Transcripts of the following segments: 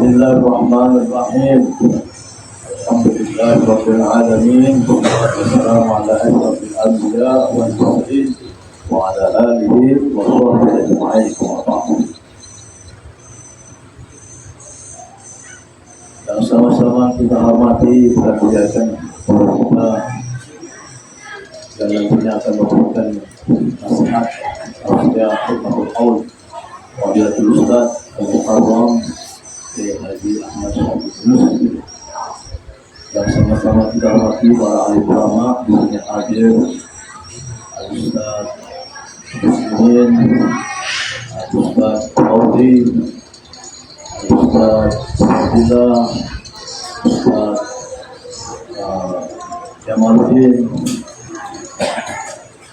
Bismillahirrahmanirrahim. Alhamdulillahirabbil alamin. Wassalamu ala asyrofil anbiya wal mursalin wa ala alihi wa sahbihi ajma'in. Yang sama-sama kita hormati dan muliakan kita dan nantinya akan memberikan nasihat kepada Al Qaul Wadilatul Ustaz Al-Muharram Haji Ahmad Syafiq Yunus. Yang sama-sama kita hormati para ahli ulama di sini hadir Al-Ustaz Muslimin, Al-Ustaz Audi, Al-Ustaz Abdillah, Ustaz Jamaluddin,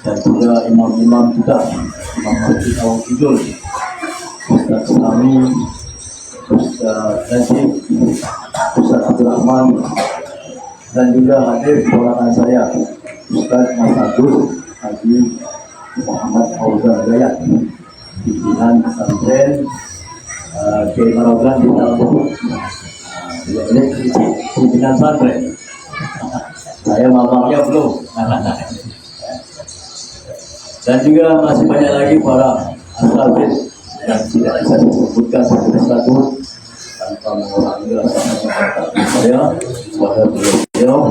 dan juga imam-imam kita, Imam Masjid Al-Qidul, Ustaz Sami, Ustaz Najib, Ustaz Abdul Rahman, dan juga hadir keponakan saya, Ustaz Mas Agus Haji Muhammad Fauzan Gayat, pimpinan pesantren Kiai Marogan di Talbot. Ini pimpinan pesantren. Saya mamanya belum. Dan juga masih banyak lagi para asatidz yang tidak bisa disebutkan satu-satu tanpa mengurangi rasa hormat saya kepada beliau.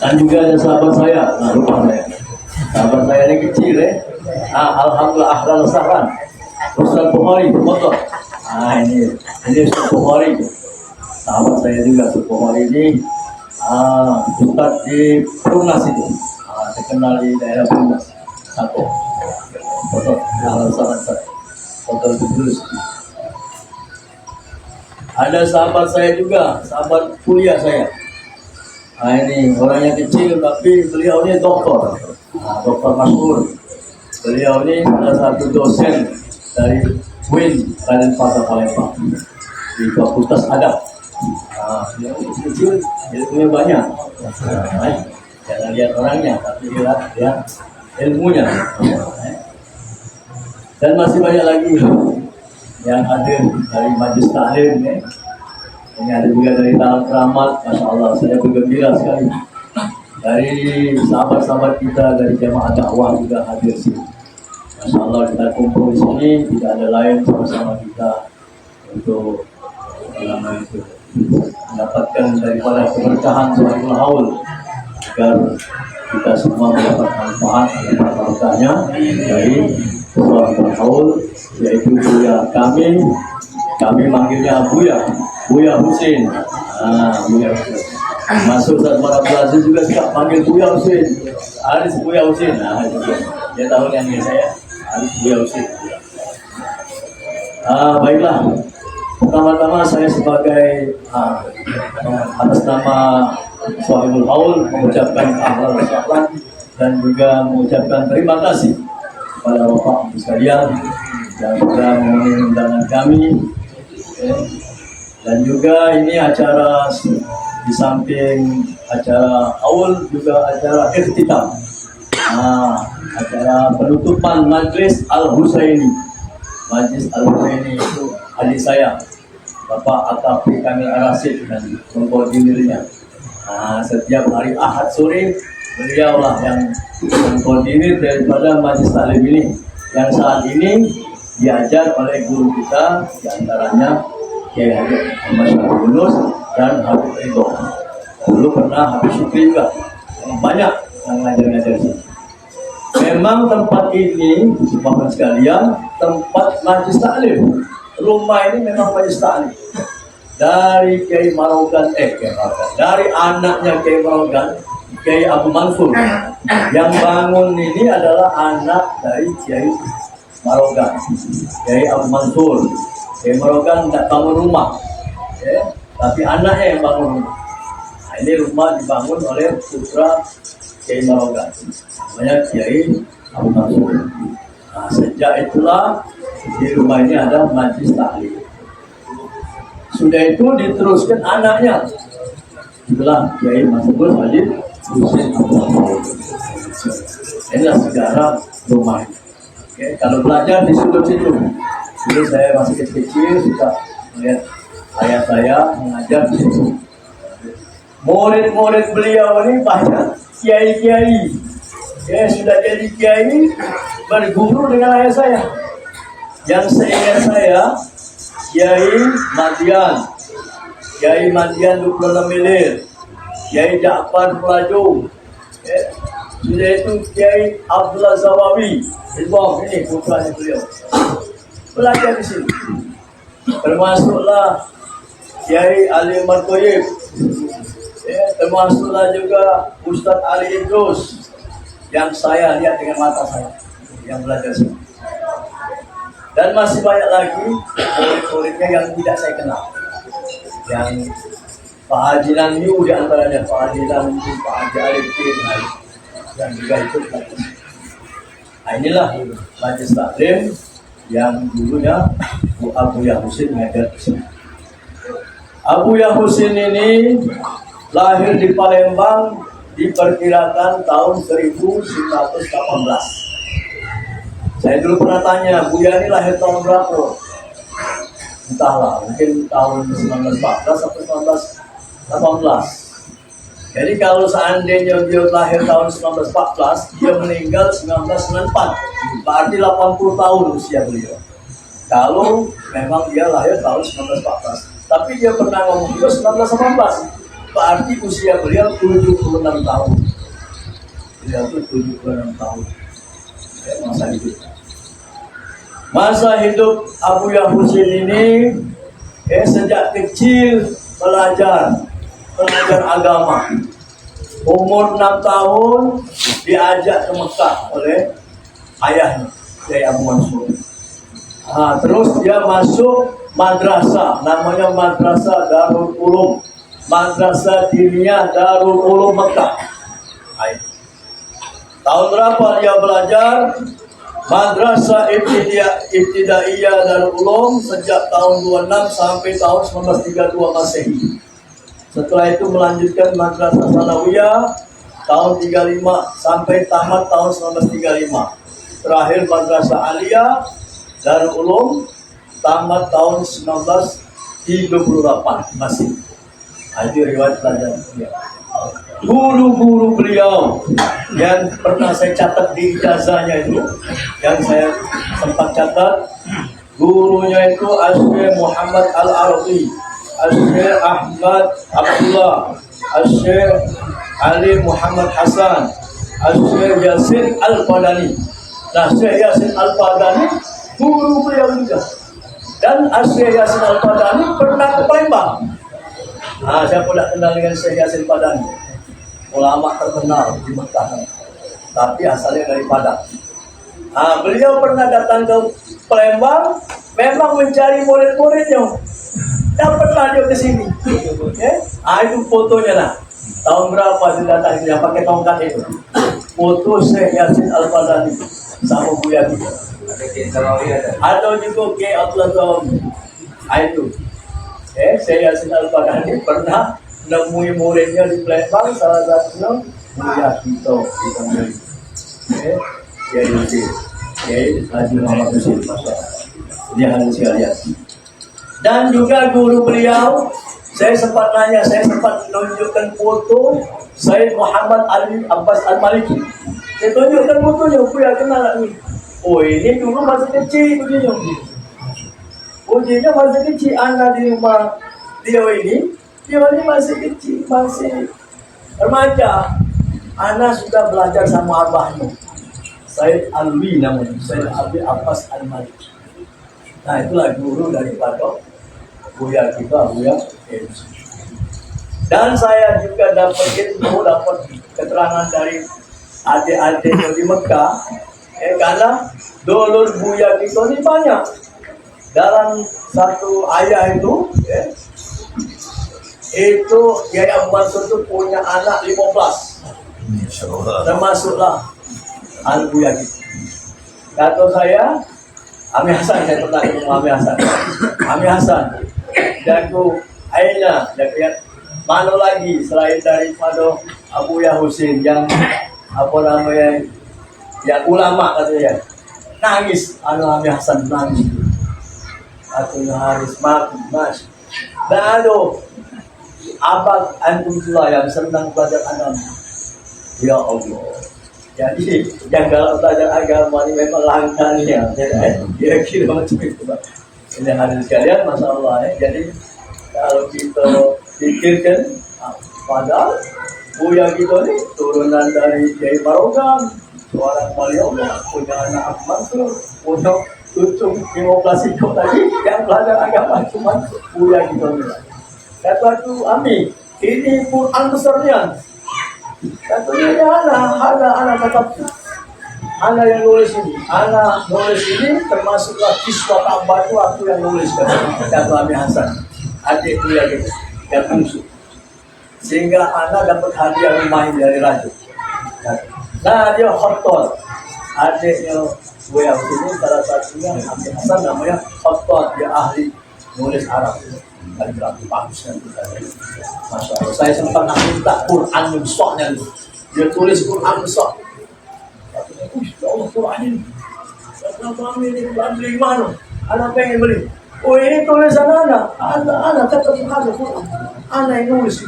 Dan juga ada sahabat saya, lupa saya. Sahabat saya ini kecil alhamdulillah ahlan sahlan. Ustaz Bukhari, betul. Ini Ustaz Bukhari. Sahabat saya juga Ustaz Bukhari ini Ustaz di Perumnas itu. Terkenal di daerah Perumnas. Satu. Betul. Ahlan sahlan saya. Betul terus. Ada sahabat saya juga, sahabat kuliah saya. Ini orangnya kecil tapi beliau ini doktor, doktor masyhur. Beliau ini salah satu dosen dari UIN Raden Fata Palembang di Fakultas Adab. Beliau kecil, ilmunya banyak. Jangan lihat orangnya, tapi lihat ilmunya. Dan masih banyak lagi yang hadir dari Majlis Taklim ini. Ini ada juga dari Talang Keramat. Masya Allah, saya bergembira sekali. Dari sahabat-sahabat kita dari jamaah dakwah juga hadir sini. Masya Allah, kita kumpul di sini, tidak ada lain sama-sama kita untuk mendapatkan daripada keberkahan Suratul Haul, agar kita semua mendapat manfaat dan berkahnya dari Suratul Haul, yaitu Buya kami manggilnya Buya Husin. Buya Husin. Masuk Ustaz Abdul Aziz juga suka panggil Buya Husin. Aris Buya Husin. Dia tahu yang ini saya. Aris Buya Husin. Baiklah. Pertama-tama saya sebagai atas nama Shahibul Haul mengucapkan ahlan wa sahlan dan juga mengucapkan terima kasih kepada Bapak Ibu sekalian yang sudah memenuhi undangan kami. Dan juga ini acara di samping acara awal juga acara iftitah, acara penutupan Majlis Al-Husaini. Majlis Al-Husaini itu adik saya, Bapak Atafi Kamil Arasid, dan mengkoordinirnya. Setiap hari Ahad sore beliaulah yang mengkoordinir daripada Majlis Taklim ini, yang saat ini diajar oleh guru kita, diantaranya Kiai Haji Ahmad Syafiq Yunus dan Habib Ridho. Dulu pernah Habib Syukri juga. Banyak yang ngajar-ngajar sini. Memang tempat ini, bapak sekalian, tempat Majlis Taklim. Rumah ini memang Majlis Taklim. Dari Kiai Marogan, dari anaknya Kiai Marogan, Kiai Abu Mansur. Yang bangun ini adalah anak dari Kiai Marogan, Kiai Abu Mansur. Kiai Marogan tidak bangun rumah, tapi anaknya yang bangun rumah. Ini rumah dibangun oleh putra Kiai Marogan, namanya Kiai Abu Mansur. Sejak itulah di rumah ini ada Majlis Taklim. Sudah itu diteruskan anaknya, itulah Kiai Masbul Haji Husin Abdul Haul. Inilah sejarah rumah ini. Kalau belajar di sudut situ. Dulu saya masih kecil suka melihat ayah saya mengajar di situ. Murid-murid beliau ini banyak kiai-kiai. Ya, sudah jadi kiai berguru dengan ayah saya. Yang seingat saya, Kiai Madian 26 Milir, Kiai Ja'far Pelaju, ya. Sudah itu Kiai Abdullah Zawawi, ini putranya beliau. Belajar di sini. Termasuklah Kiai Ali Martoyib, ya, termasuklah juga Ustadz Ali Idrus yang saya lihat dengan mata saya yang belajar sini. Dan masih banyak lagi murid-muridnya yang tidak saya kenal. Yang Pak Haji Lanyu di antaranya, Pak Haji Lanyu, Pak Haji Arif yang juga ikut. Nah, inilah majelis taklim yang dulunya Abu Yahusin mengajar di sini. Abu Yahusin ini lahir di Palembang diperkirakan tahun 1918. Saya dulu pernah tanya, Buya ini lahir tahun berapa? Entahlah, mungkin tahun 1914 atau 1918. Jadi kalau seandainya dia lahir tahun 1914, dia meninggal 1994. Berarti 80 tahun usia beliau. Kalau memang dia lahir tahun 1914. Tapi dia pernah ngomong juga 1918. Berarti usia beliau 76 tahun. Beliau itu 76 tahun. Masa hidup Abu Yahusin ini sejak kecil belajar agama. Umur 6 tahun diajak ke Mekah oleh ayahnya, Kiai Abu Mansur. Terus dia masuk madrasah, namanya Madrasah Darul Ulum, Madrasah Diniyah Darul Ulum Mekah. Tahun berapa dia belajar? Madrasah Ibtidaiyah Darul Ulum sejak tahun 26 sampai tahun 1932 Masehi. Setelah itu melanjutkan Madrasah Sanawiyah tahun 35 sampai tamat tahun 1935. Terakhir Madrasah Aliyah Darul Ulum tamat tahun 1938 masih. Itu riwayat pelajaran dia. Guru-guru beliau yang pernah saya catat di ijazahnya itu, yang saya sempat catat, gurunya itu Asy Muhammad Al-Arabi, Asy Ahmad Abdullah, Asy Ali Muhammad Hasan, Asy Yasin Al-Padani. Nah, Syekh Yasin Al-Padani guru beliau juga. Dan Asy Yasin Al-Padani pernah ke Palembang. Saya pun tak kenal dengan Syekh Yasin Al-Padani. Ulama terkenal di Mekah, tapi asalnya dari Padang. Beliau pernah datang ke Palembang, memang mencari murid-muridnya. Dapatlah dia ke sini. Itu fotonya lah. Tahun berapa dia datang yang pakai tongkat itu? Foto Syekh Yasin Al-Padani sama Buya juga. Atau juga Kiai Abdullah Zawawi. Itu. Syekh Yasin Al-Padani pernah nemui muridnya di Palembang, salah satunya Buya Kito di Tanjung. Kiai Haji Muhammad Husin, dia harus lihat. Dan juga guru beliau, saya sempat menunjukkan foto Sayyid Muhammad Ali Abbas Al-Maliki. Saya tunjukkan fotonya, Buya kenal ini. Oh, ini dulu masih kecil begini. Ujinya masih kecil, anak di rumah dia ini. Dia ini masih kecil, masih remaja. Anak sudah belajar sama abahnya, Sayyid Alwi namanya, Sayyid Alwi Abbas Al-Maliki. Nah, itulah guru daripada Buya kita, Buya. Dan saya juga dapat keterangan dari adik-adik di Mekah, karena dulur Buya kita ini banyak. Dalam satu ayah itu, Kiai Abu Mansur itu punya anak 15. Termasuklah Al-Buya gitu. Kata saya, Ami Hasan, saya pernah ketemu Ami Hasan. Dan aku, Aina, mana lagi selain daripada Abu Yahusin yang yang ulama katanya. Nangis, Ami Hasan nangis. Atau Haris Mas. Lalu abang antum pula yang senang belajar agama. Ya Allah. Jadi yang kalau belajar agama ini memang langkahnya. Dia kira macam itu. Ini hadis sekalian, masya Allah ya. Jadi kalau kita pikirkan, padahal Buya kita ini turunan dari Kiai Barokah, seorang beliau punya anak Mansur, punya cucu 15 ikut tadi yang belajar agama cuma Buya kita ini. Kata tu Ami, ini Quran besarnya. Katanya ya anak tetap anak yang nulis ini, anak nulis ini termasuklah kisah tambah itu aku yang nulis kata Ami Hasan, adik Buya gitu, yang bungsu. Sehingga anak dapat hadiah rumah dari raja. Nah dia Khottot, adiknya Buya ini salah satunya Ami Hasan namanya Khottot, dia ahli nulis Arab. Dari berarti bagusnya Masya Allah. Saya sempat minta Quran besoknya, dia tulis Quran besok. Katanya, ya Allah Quran ini. Kenapa ini Quran beli mana? Anak pengen beli. Oh ini tulisan anak tetap ada Quran. Anak yang nulis.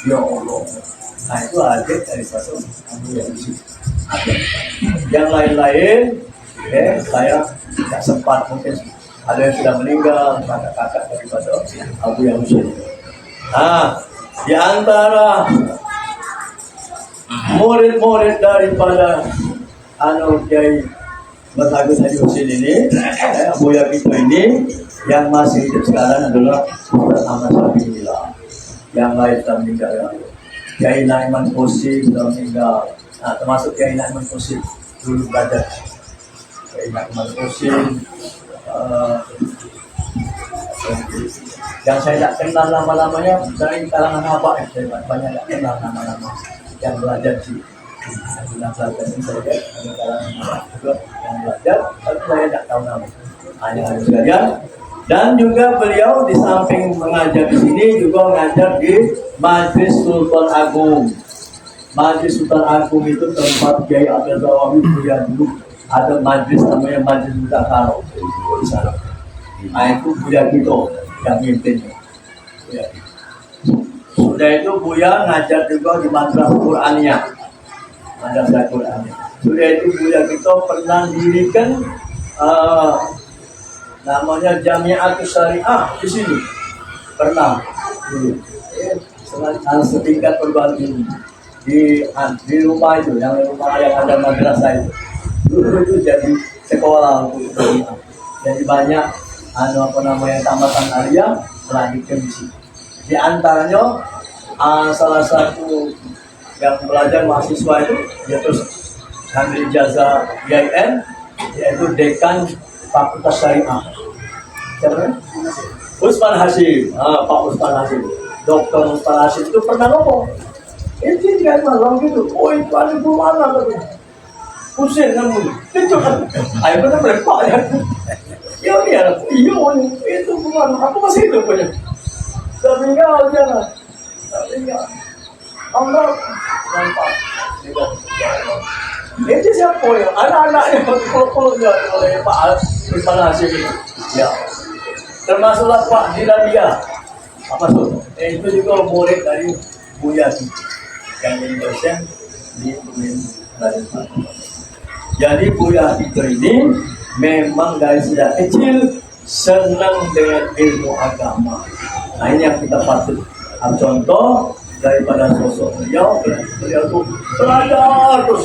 Ya Allah. Nah itu adik dari satu Abu Yusuf. Yang lain-lain, saya tidak sempat mungkin. Ada yang sudah meninggal, kakak-kakak daripada Abu Yusuf. Nah, di antara murid-murid daripada Kiai Bagus Haji Husin ini, Abu Yusuf ini yang masih hidup sekarang adalah Ustaz Ahmad Sabiillah. Yang lain sudah meninggal, Kiai Naiman Husin sudah meninggal. Nah, termasuk Kiai Naiman Husin dulu belajar. Kiai Naiman Husin. Yang saya tidak kenal nama-namanya dari kalangan apa saya banyak tidak kenal nama-nama yang belajar di belajar ini saya ada kalangan juga yang belajar tapi saya tidak tahu nama hanya harus sekalian. Dan juga beliau di samping mengajar di sini juga mengajar di Majlis Sultan Agung. Majlis Sultan Agung itu tempat Kiai Abdul Zawawi kuliah dulu. Ada majlis namanya Majlis Mudzakarah di sana. Nah itu Buya gitu yang mimpinnya. Sudah itu Buya ngajar juga di Madrasah Qur'aniyah. Madrasah Qur'aniyah. Sudah itu Buya gitu pernah dirikan namanya Jami'atus Syariah di sini. Pernah dulu. Setingkat perguruan tinggi di rumah itu yang ada madrasah itu. Dulu itu jadi sekolah untuk jadi banyak tamatan Alia melanjutkan di sini. Di antaranya salah satu yang belajar mahasiswa itu dia terus ambil ijazah IAIN yaitu dekan Fakultas Syariah. Siapa? Usman Hashim. Pak Usman Hashim. Dr. Usman Hashim itu pernah ngomong. Itu dia malam gitu. Oh itu ada gimana tuh? Pusing namun itu kan ayo benar berapa ya itu bukan aku masih hidup punya tinggal jangan tinggal Allah nampak itu siapa ya anak-anaknya kalau oleh Pak Usman Hashim ya termasuklah Pak Diladia apa tuh itu juga murid dari Buya yang jadi dosen di Universitas. Jadi Buya Hikr ini memang dari sejak kecil senang dengan ilmu agama. Nah ini yang kita patut contoh daripada sosok beliau itu belajar terus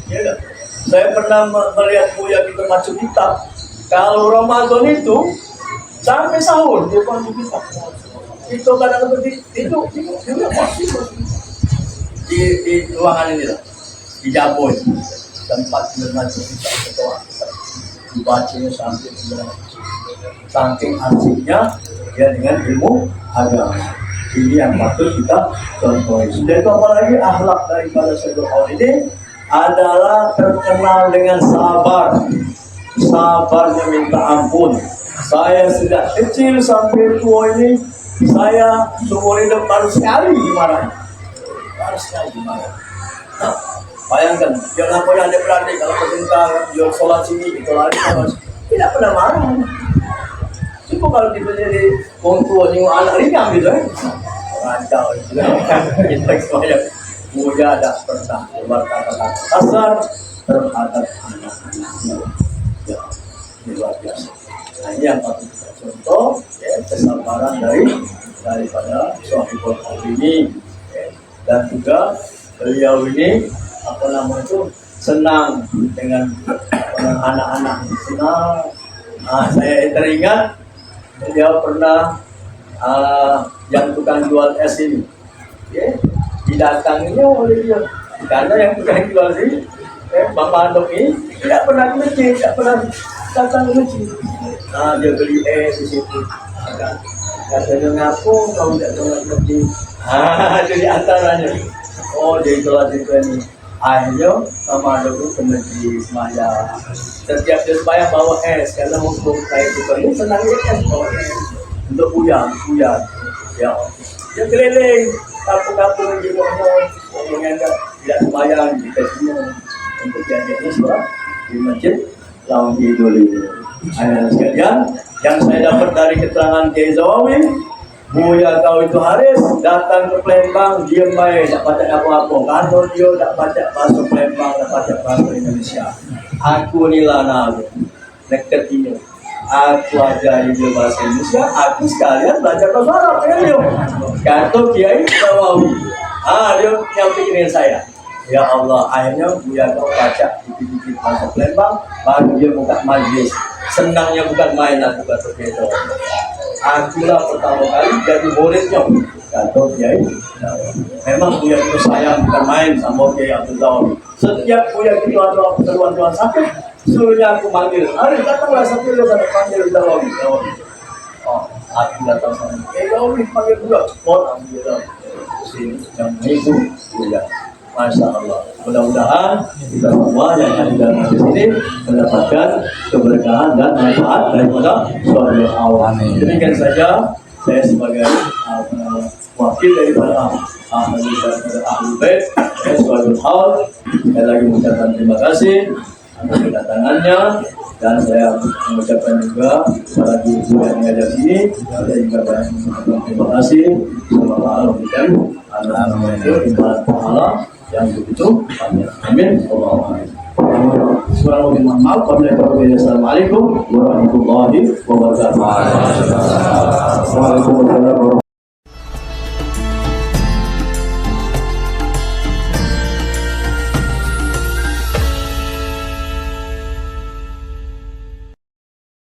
ya. Saya pernah melihat Buya Hikr baca kitab. Kalau Ramadan itu sampai sahur dia baca kitab. Itu kadang-kadang itu pasti di ruangan ini lah, di Jaboy. Tempat berbaca kitab ketua dibacanya saking asiknya ya dengan ilmu agama. Ini yang patut kita contohi. Sudah itu apalagi akhlak daripada Syaikhul Qaul ini adalah terkenal dengan sabarnya minta ampun. Saya sejak kecil sampai tua ini saya seumur hidup baru sekali dimarahin. Bayangkan, jangan pernah ada berarti kalau perintah jual sholat sini, itu lari, tidak pernah marah. Cuma kalau kita jadi orang tua yang anak ringan gitu rancau gitu kita semuanya muda ada pernah berkata-kata kasar terhadap anak-anaknya. Ya, ini luar biasa. Nah, ini yang patut kita contoh, ya, kesabaran daripada Sohibul Qaul ini, ya. Dan juga beliau ini apa namanya itu senang dengan anak-anak, senang. Nah, saya teringat beliau pernah yang tukang jual es ini, ya, didatanginya oleh dia karena yang tukang jual ini, Bang Mandok ini tidak pernah ke masjid, tidak pernah datang ke masjid. Nah, dia beli es di situ. Katanya ngaku kau tidak pernah ke masjid. Jadi antaranya. Oh, dia itulah ini. Akhirnya Bang Mandok itu ke masjid sembahyang. Setiap dia sembahyang bawa es karena hukum saya itu ini senang es bawa es untuk uyang. Ya, dia keliling kampung-kampung di bawah, orang yang tidak sembahyang di kasihnya untuk diajaknya sholat di masjid Lawan Kidul ini. Anak sekalian, yang saya dapat dari keterangan Kiai Zawawi, Buya kau itu Haris datang ke Palembang, dia baik, tak baca apa-apa. Kalau dia tak baca bahasa Palembang, tak baca bahasa Indonesia. Aku ni lana, dekat ini. Aku ajari dia bahasa Indonesia, aku sekalian belajar bahasa Arab dengan dia. Kata Kiai Zawawi. Dia yang pikirin saya. Ya Allah, akhirnya Buya kau baca dikit-dikit bahasa Palembang, baru dia buka majlis. Senangnya bukan main, aku kata begitu. Akulah pertama kali jadi muridnya. Kata Kiai Zawawi. Memang Buya itu sayang bukan main sama Kiai Abdul Zawawi. Setiap Buya itu ada keperluan sakit, suruhnya aku manggil. Hari datanglah satu dia sana panggil Zawawi. Oh, aku datang sana. Zawawi panggil juga. Oh, alhamdulillah. Sini yang itu Buya. Masya Allah. Mudah-mudahan kita semua yang ada dalam hadis ini mendapatkan keberkahan dan manfaat daripada Sohibul Qaul. Demikian saja saya sebagai wakil daripada Ahlul Bait Sohibul Qaul. Sekali lagi mengucapkan terima kasih atas kedatangannya, dan saya mengucapkan juga para guru yang mengajar sini. Saya juga banyak mengucapkan terima kasih. Semoga Allah memberikan anak-anak pahala yang begitu banyak. Amin. Allahumma amin. Kurang lebih mohon maaf. Assalamualaikum warahmatullahi wabarakatuh.